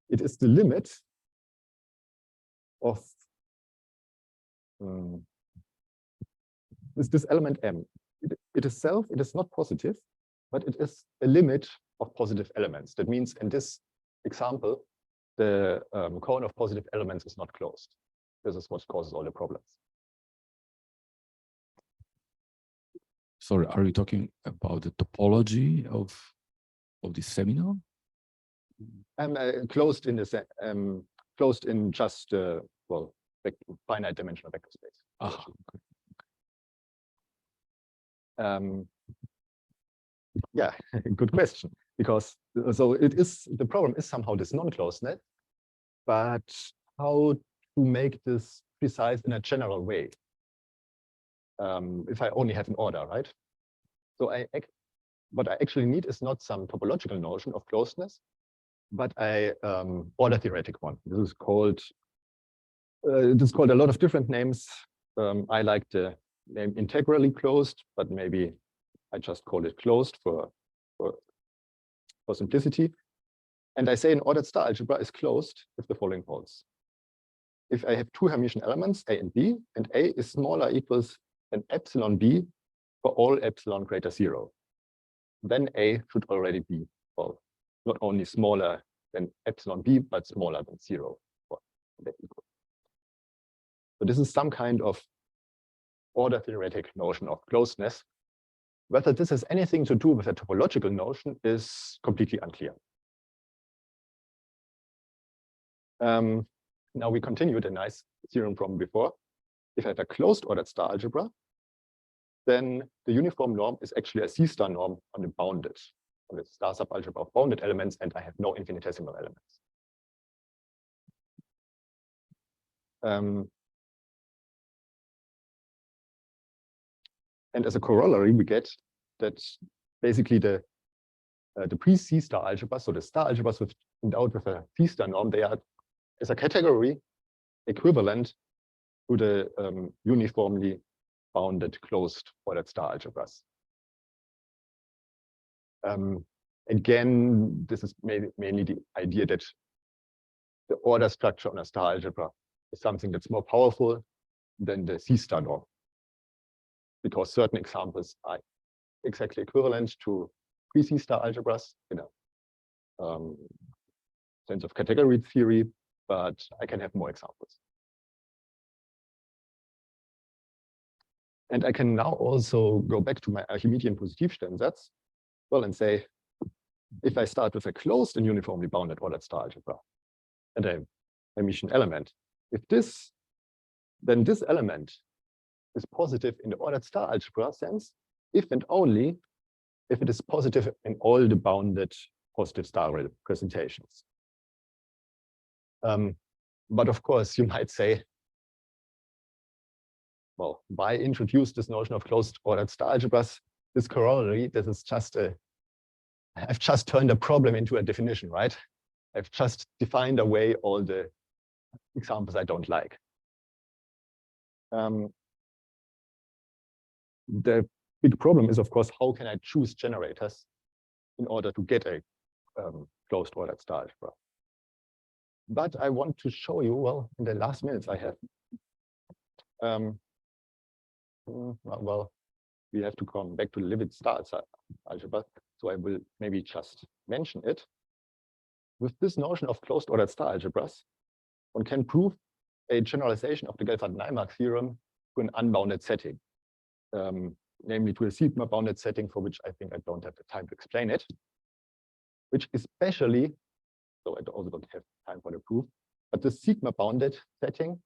It is the limit of this element M. It itself, it is not positive, but it is a limit of positive elements. That means in this example, the cone of positive elements is not closed. This is what causes all the problems. Sorry, are you talking about the topology of this seminar? Closed in the closed in just well, finite dimensional vector space. Ah, okay. Yeah, good question. Because so it is, the problem is somehow this non-closeness, but how to make this precise in a general way? If I only have an order, right? So what I actually need is not some topological notion of closeness, but a order theoretic one. This is called a lot of different names. I like the name integrally closed, but maybe I just call it closed for for simplicity. And I say an ordered star algebra is closed if the following holds. If I have two Hermitian elements, A and B, and A is smaller equals than epsilon B for all epsilon greater 0, then A should already be, well, not only smaller than epsilon B, but smaller than 0. So this is some kind of order theoretic notion of closeness. Whether this has anything to do with a topological notion is completely unclear. Now we continue the nice theorem from before. If I have a closed ordered star algebra, then the uniform norm is actually a C-star norm on the star subalgebra of bounded elements, and I have no infinitesimal elements. And as a corollary, we get that basically the pre-C-star algebras, so the star algebras endowed with a C-star norm, they are as a category equivalent to the uniformly bounded closed ordered star algebras. Again, this is mainly the idea that the order structure on a star algebra is something that's more powerful than the C-star norm, because certain examples are exactly equivalent to pre-C-star algebras in a sense of category theory, but I can have more examples. And I can now also go back to my Archimedean Positivstellensatz, well, and say, if I start with a closed and uniformly bounded ordered star algebra and a Hermitian element, then this element is positive in the ordered star algebra sense, if and only if it is positive in all the bounded positive star representations. But of course, you might say, well, why introduce this notion of closed ordered star algebras? This corollary, this is just I've just turned a problem into a definition, right? I've just defined away all the examples I don't like. The big problem is, of course, how can I choose generators in order to get a closed ordered star algebra? But I want to show you, well, in the last minutes I have, well, we have to come back to the Leavitt star algebra, so I will maybe just mention it. With this notion of closed ordered star algebras, one can prove a generalization of the Gelfand-Naimark theorem to an unbounded setting, namely to a sigma bounded setting, for which I think I don't have the time to explain it, which especially, so I also don't have time for the proof, but the sigma bounded setting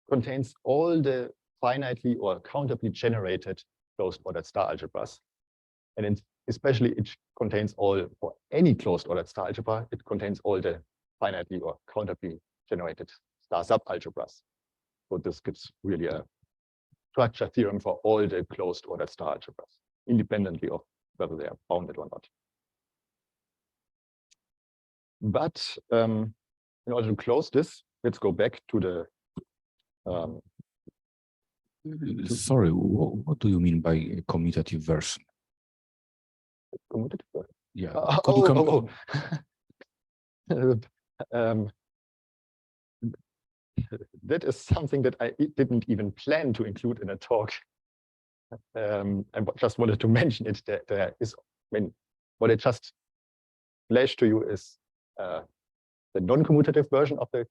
contains all the finitely or countably generated closed ordered star algebras. And especially it contains all, for any closed ordered star algebra, it contains all the finitely or countably generated star subalgebras. So this gives really a structure theorem for all the closed ordered star algebras, independently of whether they are bounded or not. But in order to close this, let's go back to the sorry, what do you mean by a commutative version? commutative. Yeah. That is something that I didn't even plan to include in a talk. I just wanted to mention it. There is, I mean, what I just flashed to you is the non-commutative version of the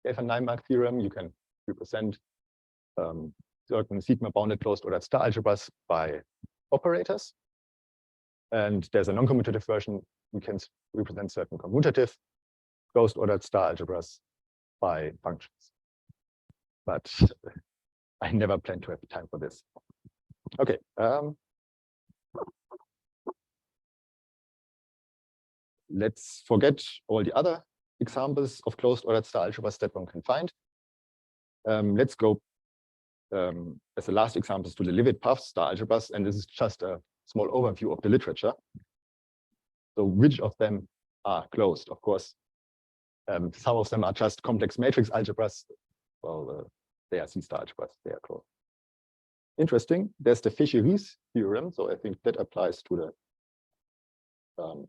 Gelfand-Naimark theorem. You can represent certain sigma bounded closed ordered star algebras by operators. And there's a non-commutative version. We can represent certain commutative closed ordered star algebras by functions. But I never plan to have time for this. Okay. Let's forget all the other examples of closed ordered star algebras that one can find. Let's go as the last examples to the Leavitt path star algebras, and this is just a small overview of the literature. So which of them are closed? Of course, some of them are just complex matrix algebras. Well, they are C-star algebras, they are closed. Interesting, there's the Ficheries theorem, so I think that applies to that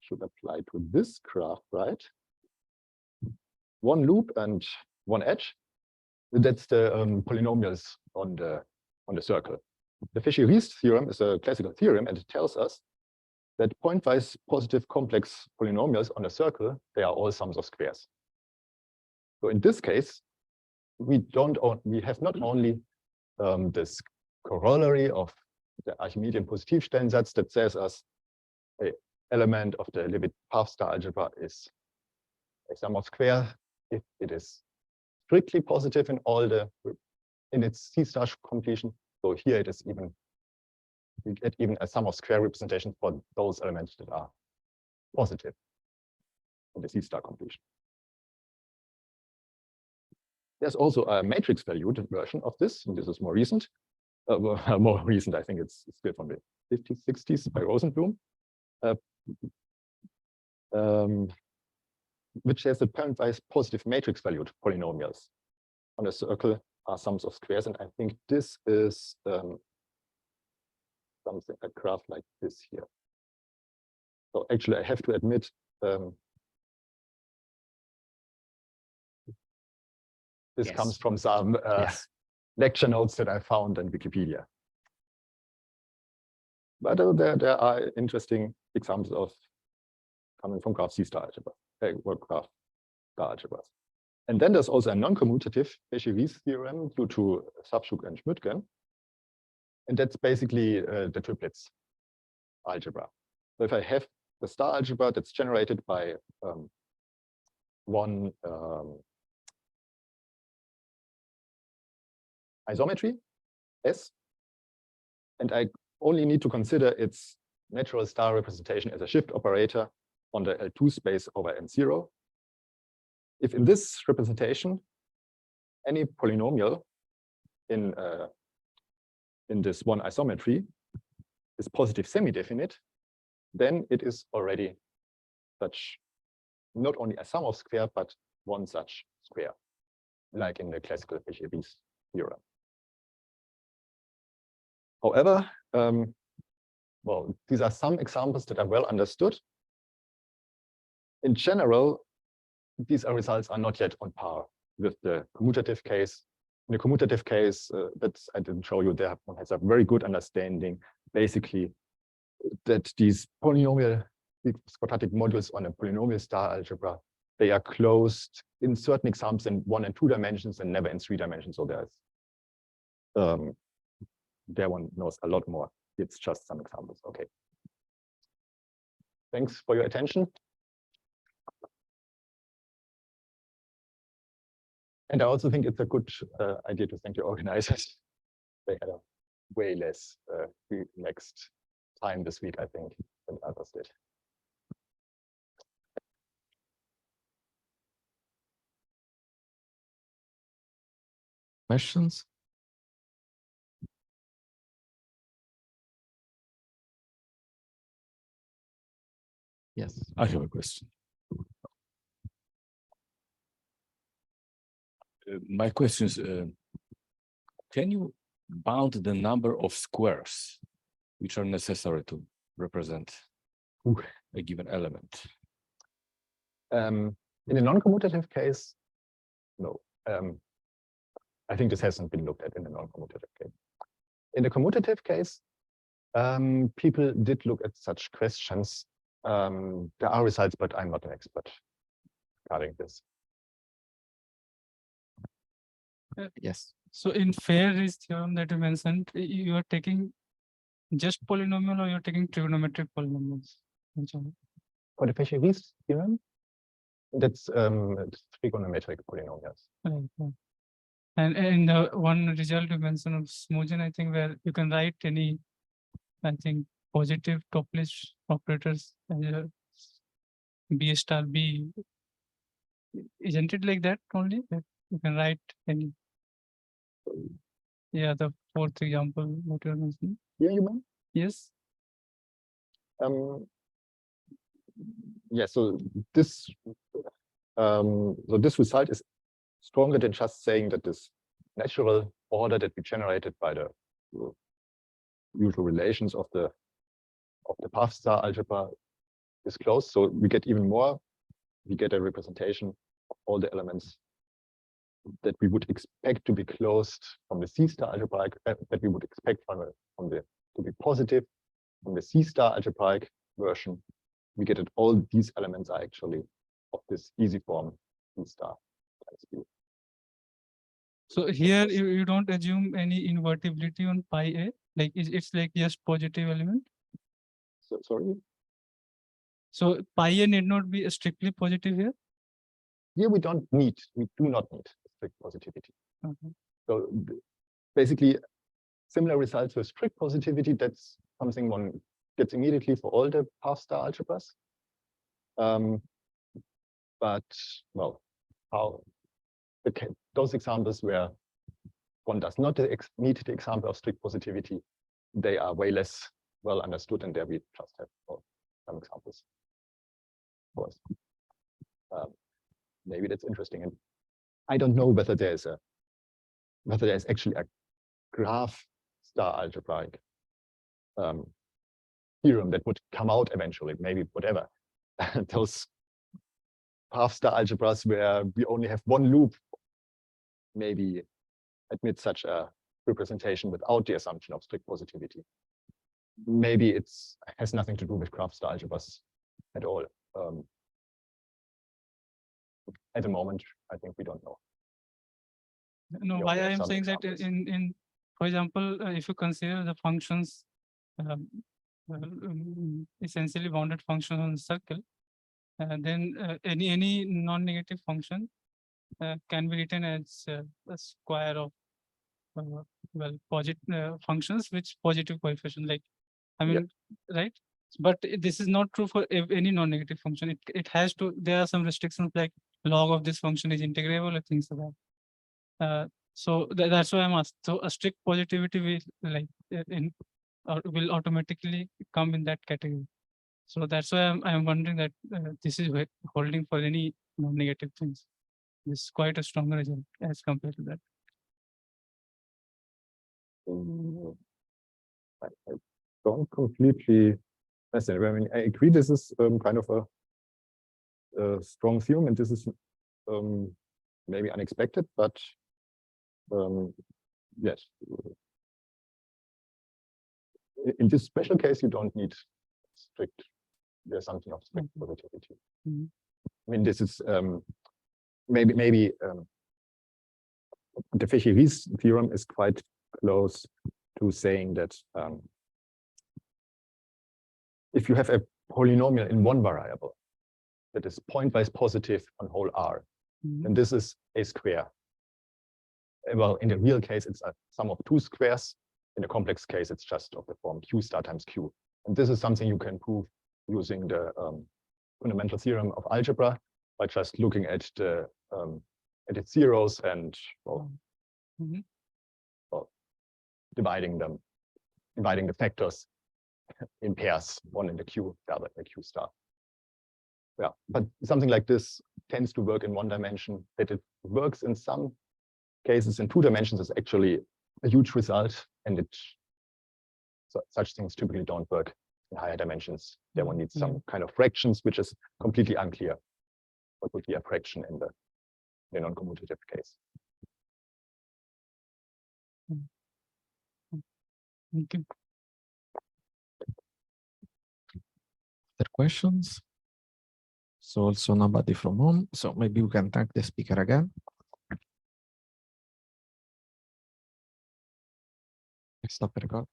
should apply to this graph, right? One loop and one edge. That's the polynomials on the circle. The Fisher-Ries theorem is a classical theorem, and it tells us that pointwise positive complex polynomials on a circle, they are all sums of squares. So in this case, we have not only this corollary of the Archimedean Positivstellensatz that says us an element of the Leavitt Powerstar algebra is a sum of square if it is strictly positive in its Cstar completion. So here it is we get even a sum of square representation for those elements that are positive in the Cstar completion. There's also a matrix valued version of this, and this is more recent. More recent, I think it's still from the 50s, 60s by Rosenblum, which has the pointwise positive matrix valued polynomials on a circle are sums of squares. And I think this is something, a graph like this here. So actually, I have to admit, this comes from some lecture notes that I found in Wikipedia. But there are interesting examples of coming from graph Cstar algebra, or graph star algebras. And then there's also a non-commutative Fisher-Ries theorem due to Savchuk and Schmidtgen. And that's basically the triplets algebra. So if I have the star algebra that's generated by one isometry, S, and I only need to consider its natural star representation as a shift operator on the L2 space over N0. If in this representation, any polynomial in this one isometry is positive semi-definite, then it is already such, not only a sum of square, but one such square, like in the classical Fisher-Ries theorem. However, well, these are some examples that are well understood. In general, these results are not yet on par with the commutative case. In the commutative case, that I didn't show you there, one has a very good understanding, basically, that these quadratic modules on a polynomial star algebra, they are closed in certain examples in 1 and 2 dimensions and never in 3 dimensions. So there's there one knows a lot more. It's just some examples. Okay. Thanks for your attention. And I also think it's a good idea to thank your organizers. They had a way less relaxed time this week, I think, than others did. Questions? Yes. I have a question. My question is, can you bound the number of squares which are necessary to represent a given element? In a non-commutative case, no. I think this hasn't been looked at in the non-commutative case. In the commutative case, people did look at such questions. There are results, but I'm not an expert regarding this. Yes. So in Fisher-Ries theorem that you mentioned, you are taking just polynomial or you're taking trigonometric polynomials? For the Fisher-Ries theorem, that's trigonometric polynomials. Right. And in the one result you mentioned of Smogen, I think, where you can write any, I think, positive Toplish operators as B star B. Isn't it like that only? That you can write any. Yeah, the fourth example, what you're mentioning. Yeah, you mean? Yes. Yeah, so this result is stronger than just saying that this natural order that we generated by the usual relations of the Powerstar algebra is closed. So we get even more. We get a representation of all the elements that we would expect to be closed from the Cstar algebraic, that we would expect from the to be positive from the Cstar algebraic version. We get that all these elements are actually of this easy form Cstar. So here you don't assume any invertibility on pi a, like it's like just positive element. So, sorry? So pi a need not be strictly positive here. Here we do not need strict positivity. Okay. So basically, similar results with strict positivity, that's something one gets immediately for all the Powerstar algebras. But, well, those examples where one does not need the example of strict positivity, they are way less well understood, and there we just have some examples. Of course. Maybe that's interesting. And I don't know whether there's actually a graph star algebraic theorem that would come out eventually, maybe whatever. Those Powerstar algebras where we only have one loop maybe admit such a representation without the assumption of strict positivity. Maybe it has nothing to do with graph star algebras at all. At the moment, I think we don't know. No, why I am saying that in for example, if you consider the functions essentially bounded functions on the circle, then any non-negative function can be written as a square of well positive functions which positive coefficient, like I mean, right? But this is not true for any non-negative function. It has to. There are some restrictions like log of this function is integrable or things like that. So that's why I'm asked. So a strict positivity will will automatically come in that category. So that's why I'm wondering that this is holding for any non-negative things. This is quite a stronger result as compared to that. I don't completely understand. I mean, I agree this is kind of a strong theorem, and this is maybe unexpected, but yes. In this special case, you don't need the assumption of strict positivity. Mm-hmm. I mean, this is maybe the Ficheries theorem is quite close to saying that if you have a polynomial in one variable that is pointwise positive on whole R, then this is a square. Well, in the real case, it's a sum of two squares. In the complex case, it's just of the form Q star times Q. And this is something you can prove using the fundamental theorem of algebra by just looking at its zeros and well, dividing the factors in pairs, one in the Q, the other in the Q star. Yeah, but something like this tends to work in one dimension. That it works in some cases in 2 dimensions is actually a huge result, and such things typically don't work in higher dimensions. There one needs some kind of fractions, which is completely unclear what would be a fraction in the non-commutative case. Thank you. Other questions? So also nobody from home. So maybe we can thank the speaker again. Stop record.